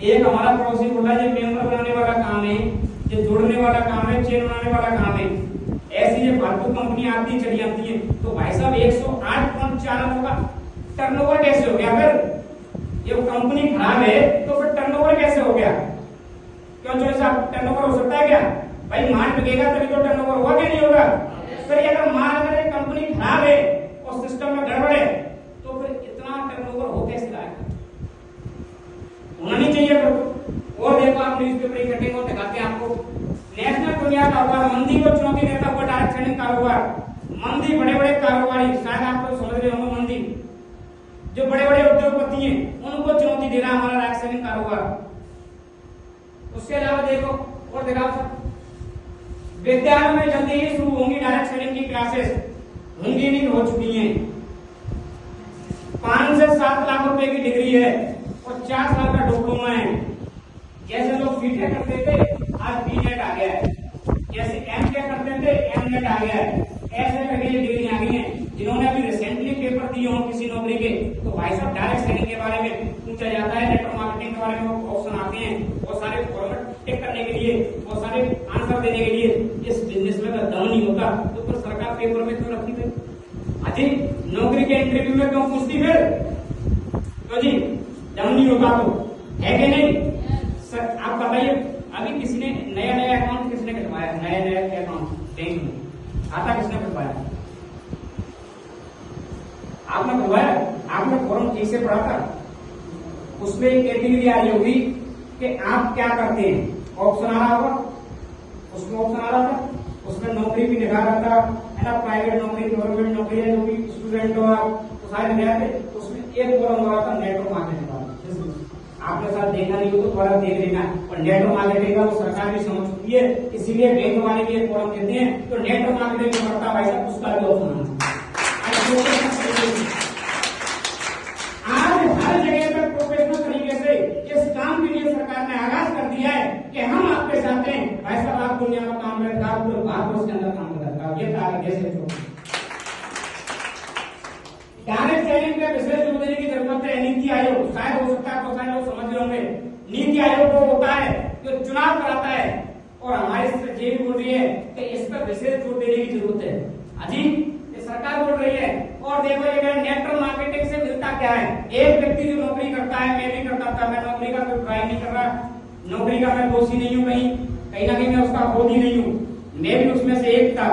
एक हमारा पड़ोसी बोला ये मेंबर बनाने वाला काम है, ये जोड़ने वाला काम है, चेन बनाने वाला काम है, ऐसी ये फालतू कंपनी आती चली जाती है। तो भाई साहब 108.4 होगा टर्नओवर कैसे हो गया? फिर ये कंपनी खराब है तो फिर टर्नओवर कैसे हो गया? क्यों जो साहब टर्नओवर हो सकता है क्या? भाई माल बिकेगा तभी तो टर्नओवर होगा क्या नहीं होगा? फिर अगर माल अगर एक कंपनी खराब है और सिस्टम में गड़बड़ है तो फिर इतना टर्नओवर हो कैसे रहा है? होना नहीं चाहिए। फिर और देखो आप न्यूज़पेपर की कटिंग और दिखाते हैं आपको नेशनल दुनिया कारोबार मंदी को चुनौती देता हुआ डायरेक्ट सेलिंग कारोबार। मंदी बड़े बड़े कारोबारी, शायद आप तो समझ रहे होंगे, मंदी जो बड़े बड़े उद्योगपति हैं उनको चुनौती दे रहा है हमारा डायरेक्ट सेलिंग कारोबार। उसके अलावा देखो और दिखाओ सब विद्यालय में जल्दी ही शुरू होंगी डायरेक्ट सेलिंग की क्लासेस, होंगी नहीं हो चुकी हैं। 5 से 7 लाख रुपए की डिग्री है और 4 साल का डिप्लोमा है। जैसे लोग बीटेक करते थे आज बीनेट आ गया है, जैसे एमटेक करते थे एमनेट आ गया है, ऐसे करके डिग्री आ गई है। जिन्होंने अभी रिसेंटली पेपर दिए हों किसी नौकरी के तो भाई साहब डायरेक्ट सेलिंग के बारे में पूछा जाता है, नेटवर्क मार्केटिंग के बारे में ऑप्शन आते हैं, बहुत सारे फॉर्मेट टिक करने के लिए, बहुत सारे आंसर देने के लिए। इस बिजनेस में अगर दम नहीं होता तो फिर सरकार पेपर में क्यों रखी थी? अजी नौकरी के इंटरव्यू में क्यों पूछती फिर? तो जी दम नहीं होता तो है कि नहीं? सर आप बताइए अभी किसी ने नया अकाउंट किसने खुलवाया? नया अकाउंट बैंक में खाता किसने खुलवाया? आपने खुलवाया? आपने फॉर्म ठीक से पढ़ा था? उसमें एक कैटेगरी आ रही होगी कि आप क्या करते हैं, ऑप्शन आ रहा होगा, उसमें ऑप्शन आ रहा था, उसमें नौकरी भी लिखा रहा था है ना, प्राइवेट नौकरी, गवर्नमेंट नौकरी है, जो भी स्टूडेंट हो आप तो सारे लिखा थे। उसमें एक फॉर्म आ रहा था नेटवर्क मार्केटिंग का। आपने साथ देखा नहीं हो तो थोड़ा देख लेना। और नेटवर्क मार्केटिंग का वो सरकार भी समझ चुकी है, इसीलिए बैंक वाले भी एक फॉर्म देते हैं। तो नेटवर्क मार्केटिंग में पड़ता भाई साहब उसका भी ऑप्शन आज हर जगह पर प्रोफेशनल तरीके से इस काम के लिए सरकार ने आगाज कर दिया है कि हम आपके साथ हैं। भाई साहब आप दुनिया में काम करता है, पूरे भारत के अंदर काम करता है, ये तारीख जैसे डायरेक्ट सेलिंग पे विशेष जोर देने की जरूरत है। नीति आयोग शायद हो सकता है तो शायद लोग समझ रहे होंगे, नीति आयोग वो होता है जो चुनाव कराता है और हमारी ये भी बोल रही है कि इस पर विशेष जोर देने की जरूरत है। अजीब सरकार बोल रही है। और देखो ये नेटवर्क मार्केटिंग से मिलता क्या है? एक व्यक्ति जो नौकरी करता है, मैं भी करता था, मैं नौकरी का कोई ट्राई नहीं कर रहा, नौकरी का मैं दोषी नहीं हूँ, कहीं ना कहीं मैं उसका खोजी नहीं हूँ, मैं भी उसमें से एक था।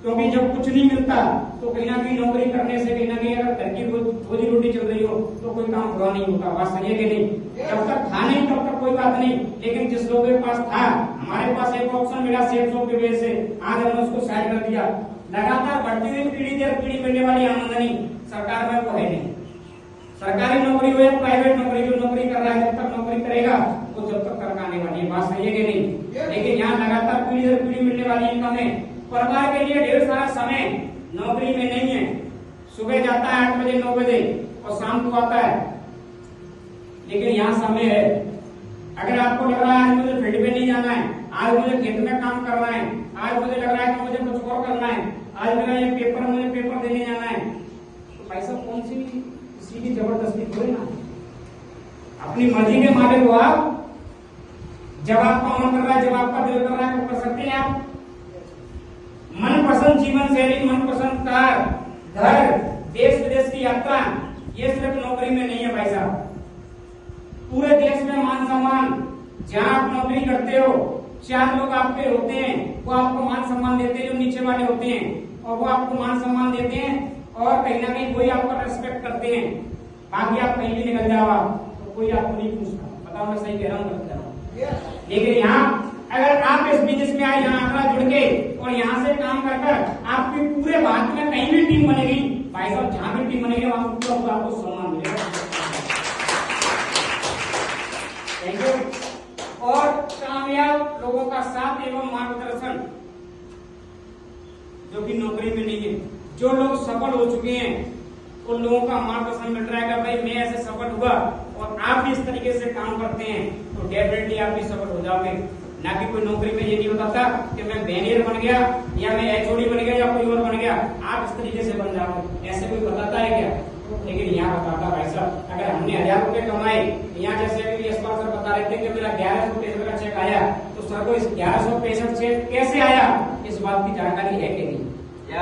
क्योंकि जब कुछ नहीं मिलता तो कहीं ना कहीं नौकरी करने से कहीं ना कहीं अगर घर की रोजी रोटी चल रही हो तो कोई काम पूरा नहीं होता। बात सही है कि नहीं? जब तक था नहीं तब तक कोई बात नहीं, लेकिन जिस लोगों के पास था, हमारे पास एक ऑप्शन मिला सेफ जोन की वजह से, आज हमने उसको साइड कर दिया। लगातार बढ़ती हुई पीढ़ी दर पीढ़ी मिलने वाली आमदनी सरकार में वो है नहीं। सरकारी नौकरी हो या प्राइवेट नौकरी, जो नौकरी कर रहा है जब तक नौकरी करेगा वो जब तक कर आने वाली है। बात सही है कि नहीं? लेकिन यहाँ लगातार पीढ़ी दर पीढ़ी मिलने वाली इनकम है। परिवार के लिए ढेर सारा समय नौकरी में नहीं है। सुबह जाता है 8 बजे 9 बजे और शाम को आता है, लेकिन यहाँ समय है। अगर आपको लग रहा है आज मुझे फील्ड में नहीं जाना है, आज मुझे खेत में काम करना है, आज मुझे लग रहा है कि मुझे कुछ और करना है, आज मेरा ये पेपर, मुझे पेपर देने जाना है, तो भाई साहब कौन सी किसी की जबरदस्ती थोड़ी ना, अपनी मर्जी के मालिक हो आप। जब आपका मन कर रहा है, जब आपका दिल कर रहा है, तो कर सकते हैं आप। मनपसंद जीवन शैली, मनपसंद कार, घर, देश विदेश की यात्रा, ये सिर्फ नौकरी में नहीं है भाई साहब। पूरे देश में मान सम्मान, जहां आप नौकरी करते हो 4 लोग आपके होते हैं, वो आपको मान सम्मान देते हैं, जो नीचे वाले होते हैं, और वो आपको मान सम्मान देते हैं और कहीं ना कहीं कोई आपका रेस्पेक्ट करते हैं। बाकी आप कहीं भी निकल जाओ तो कोई आपको नहीं पूछता। बताओ मैं सही कह रहा हूँ गलत कह रहा हूँ? लेकिन यहाँ अगर आप इस बिजनेस में आए, यहाँ आंकड़ा जुड़ के और यहाँ से काम कर आपकी पूरे भारत में कहीं भी टीम बनेगी भाई साहब, जहां भी टीम बनेगी वहां पूरा आपको सम्मान मिलेगा। Thank you. और कामयाब लोगों का साथ एवं मार्गदर्शन जो कि नौकरी में नहीं है, जो लोग सफल हो चुके हैं उन लोगों का मार्गदर्शन मिल रहा है। भाई मैं ऐसे सफल हुआ और आप भी इस तरीके से काम करते हैं तो डेफिनेटली आप भी सफल हो जाओगे। ना कि कोई नौकरी में ये नहीं बताता कि मैं मैनेजर बन गया या मैं एचओडी बन गया या कोई और बन गया, आप इस तरीके से बन जाओगे, ऐसे कोई बताता है क्या? लेकिन यहाँ बताता भाई साहब, अगर हमने 1000 रुपए कमाए, यहाँ जैसे अभी यशपाल सर बता रहे थे कि मेरा 1165 का चेक आया, तो सर को इस 1165 चेक कैसे आया, इस बात की जानकारी है कि नहीं?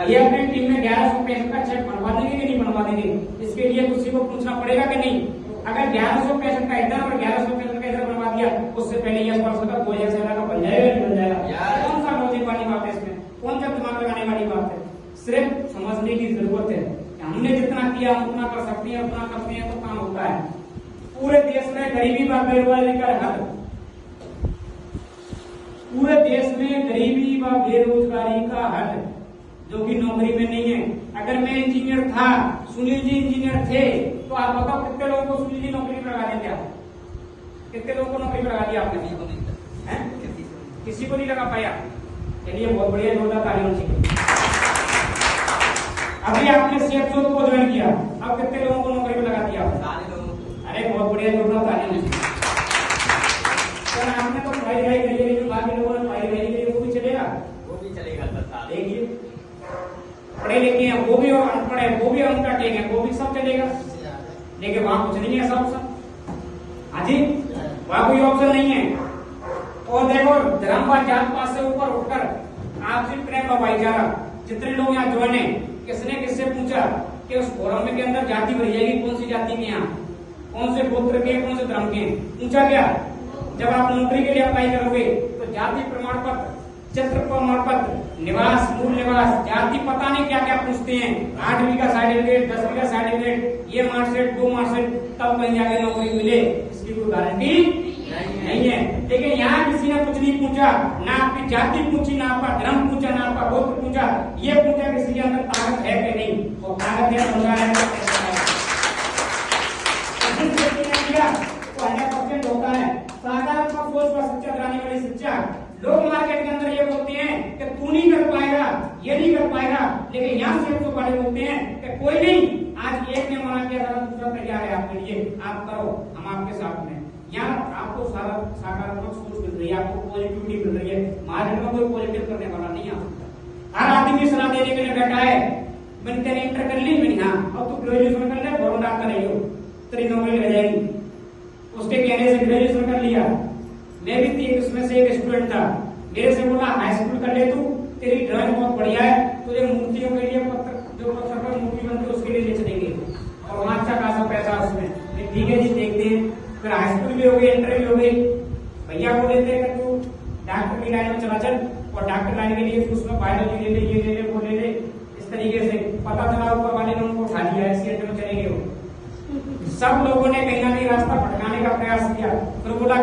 ये अपनी टीम में 1165 का चेक बनवा देंगे कि नहीं बनवा देंगे? इसके लिए किसी को पूछना पड़ेगा कि नहीं? अगर 1165 का इधर और 1165 का इधर बनवा दिया, उससे पहले यशपाल सर का 2017 का बन जाएगा नहीं बन जाएगा? कौन सा लॉजिक वाली बात है इसमें? कौन सा दिमाग लगाने वाली बात है? सिर्फ समझने की जरूरत है। हमने जितना किया उतना कर सकते हैं, उतना करते हैं तो काम होता है। पूरे देश में गरीबी व बेरोजगारी का हल, पूरे देश में गरीबी व बेरोजगारी का हल जो कि नौकरी में नहीं है। अगर मैं इंजीनियर था, सुनील जी इंजीनियर थे, तो आप बताओ कितने लोगों को सुनील जी नौकरी पर लगा देते आप? कितने लोगों को नौकरी पर लगा दिया आपने? किसी को नहीं लगा पाया। चलिए बहुत बढ़िया, जोरदार तालियां चाहिए। अभी आपने CFO को ज्वाइन किया, अब कितने लोगों को नौकरी पर लगा दिया? अरे बहुत बढ़िया, जोरदार तालियां। सर आपने तो पढ़ाई करी है, जो बाकी लोगों ने पढ़ाई करी है वो भी चलेगा? वो भी चलेगा सर। देखिए पढ़े लिखे हैं वो भी और अनपढ़ है वो भी, अनपढ़ है वो भी, सब चलेगा। लेकिन वहां कुछ नहीं है ऐसा ऑप्शन। हाँ जी, वहां कोई ऑप्शन नहीं है। और देखो धर्म व जात पात से ऊपर उठकर आपसी प्रेम व भाईचारा, जितने लोग यहाँ ज्वाइन है, किसने किससे पूछा कि उस फोरम के अंदर जाति भरी जाएगी, कौन सी जाति के यहाँ, कौन से गोत्र के, कौन से धर्म के? पूछा क्या? जब आप नौकरी के लिए अप्लाई करोगे तो जाति प्रमाण पत्र, चित्र प्रमाण पत्र, निवास, मूल निवास, जाति पता नहीं क्या क्या पूछते हैं, 8वीं का सर्टिफिकेट, 10वीं का सर्टिफिकेट, ये मार्कशीट, 2 मार्कशीट, तब कहीं जाके नौकरी मिले, इसकी कोई गारंटी नहीं है। लेकिन यहाँ किसी ने कुछ नहीं पूछा, ना आपकी जाति पूछी, ना आपका धर्म पूछा, ना आपका गोत्र पूछा, ये पूछा किसी के अंदर ताकत है कि नहीं? वो ताकत है, होगा है तो 100% होता है। सकारात्मक सोच व शिक्षा कराने वाली शिक्षा, लोग मार्केट के अंदर ये बोलते हैं कि तू नहीं कर पाएगा, ये नहीं कर पाएगा, लेकिन यहाँ से तो वाले बोलते हैं कि कोई नहीं, आज एक ने मना किया था, दूसरा तैयार है आपके लिए, आप करो, हम आपके साथ में। यहाँ आपको सारा सकारात्मक सोच मिल रही है, आपको पॉजिटिविटी मिल रही है। मार्केट में कोई पॉजिटिव करने वाला नहीं आ सकता। हर आदमी सलाह देने के लिए बैठा है, मैंने तेरे इंटर कर ली, मैंने हाँ, अब तू ग्रेजुएशन कर ले, गवर्नमेंट डॉक्टर नहीं हो, तेरी नौकरी लग जाएगी। उसके कहने से ग्रेजुएशन कर लिया। मैं भी उसमें से एक स्टूडेंट था, मेरे से बोला हाई स्कूल कर ले तू, तेरी ड्राइंग बहुत बढ़िया है, तुझे मूर्तियों के लिए पत्थर, जो पत्थर पर मूर्ति बनती है उसके लिए ले चलेंगे, और वहां अच्छा खासा पैसा उसमें। ठीक है जी, देखते हैं। फिर हाई स्कूल भी हो गई, इंटर भी हो गई। भैया को लेते हैं तू डॉक्टर की लाइन में चला चल, और डॉक्टर लाइन के लिए उसमें बायोलॉजी ले ले, ये ले ले, वो ले ले। इस तरीके से पता चला ऊपर वाले ने उनको उठा लिया, एक्सीडेंट में चले गए। सब लोगों ने कहीं ना कहीं रास्ता भटकाने का प्रयास किया, फिर बोला